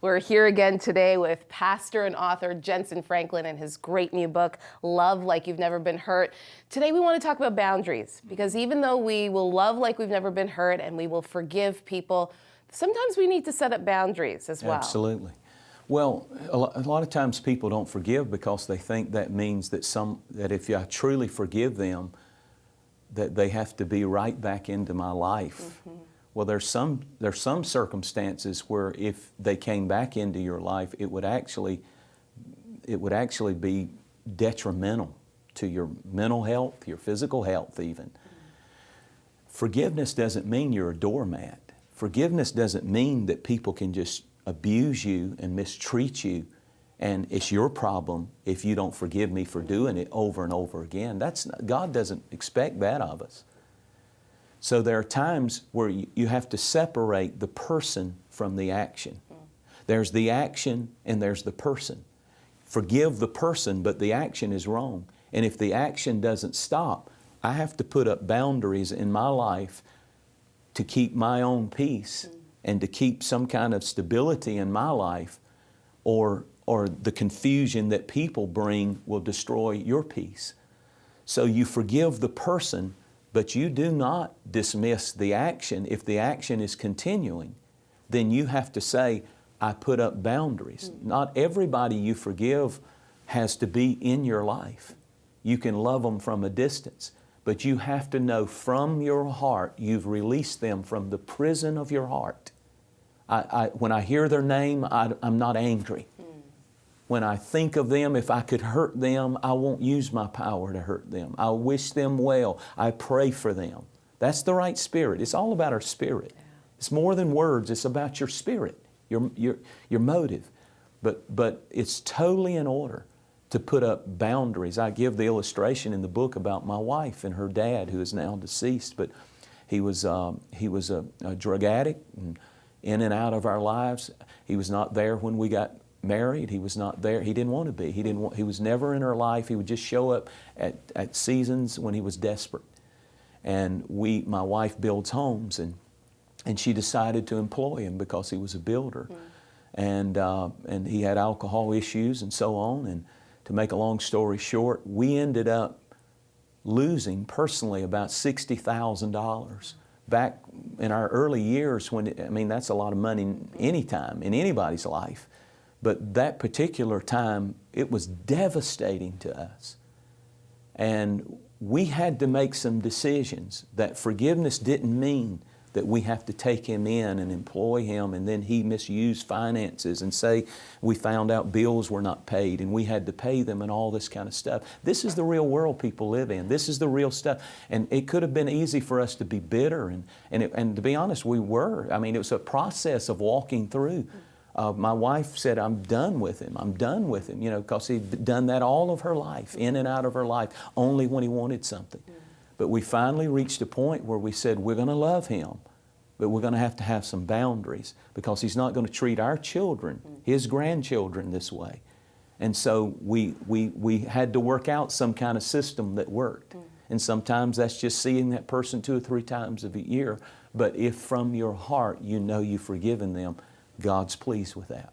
We're here again today with pastor and author Jentezen Franklin and his great new book, Love Like You've Never Been Hurt. Today we want to talk about boundaries, because even though we will love like we've never been hurt and we will forgive people, sometimes we need to set up boundaries as well. Absolutely. Well, a lot of times people don't forgive because they think that means that if I truly forgive them, that they have to be right back into my life. Mm-hmm. Well, there's some circumstances where if they came back into your life, it would actually be detrimental to your mental health, your physical health even. Forgiveness doesn't mean you're a doormat. Forgiveness doesn't mean that people can just abuse you and mistreat you, and it's your problem if you don't forgive me for doing it over and over again. God doesn't expect that of us. So there are times where you have to separate the person from the action. There's the action and there's the person. Forgive the person, but the action is wrong. And if the action doesn't stop, I have to put up boundaries in my life to keep my own peace and to keep some kind of stability in my life, or the confusion that people bring will destroy your peace. So you forgive the person, but you do not dismiss the action. If the action is continuing, then you have to say, I put up boundaries. Not everybody you forgive has to be in your life. You can love them from a distance, but you have to know from your heart you've released them from the prison of your heart. When I hear their name, I'm not angry. When I think of them, if I could hurt them, I won't use my power to hurt them. I wish them well. I pray for them. That's the right spirit. It's all about our spirit. Yeah. It's more than words. It's about your spirit, your motive. But it's totally in order to put up boundaries. I give the illustration in the book about my wife and her dad, who is now deceased, but he was a drug addict and in and out of our lives. He was not there when we got married. He was not there. He didn't want to be. He was never in her life. He would just show up at seasons when he was desperate. And my wife builds homes, and she decided to employ him because he was a builder. And he had alcohol issues and so on. And to make a long story short, we ended up losing personally about $60,000. Back in our early years, that's a lot of money anytime in anybody's life. But that particular time, it was devastating to us. And we had to make some decisions. That forgiveness didn't mean that we have to take him in and employ him, and then he misused finances and say we found out bills were not paid and we had to pay them and all this kind of stuff. This is the real world people live in. This is the real stuff. And it could have been easy for us to be bitter, and to be honest, we were. It was a process of walking through. My wife said, I'm done with him. I'm done with him, because he'd done that all of her life, in and out of her life, only when he wanted something. But we finally reached a point where we said, we're going to love him, but we're going to have some boundaries, because he's not going to treat our children, his grandchildren, this way. And so we had to work out some kind of system that worked. And sometimes that's just seeing that person 2 or 3 times a year. But if from your heart you know you've forgiven them, God's pleased with that.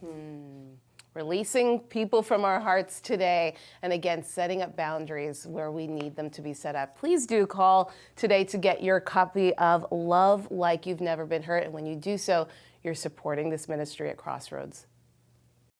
Releasing people from our hearts today, and again, setting up boundaries where we need them to be set up. Please do call today to get your copy of Love Like You've Never Been Hurt. And when you do so, you're supporting this ministry at Crossroads.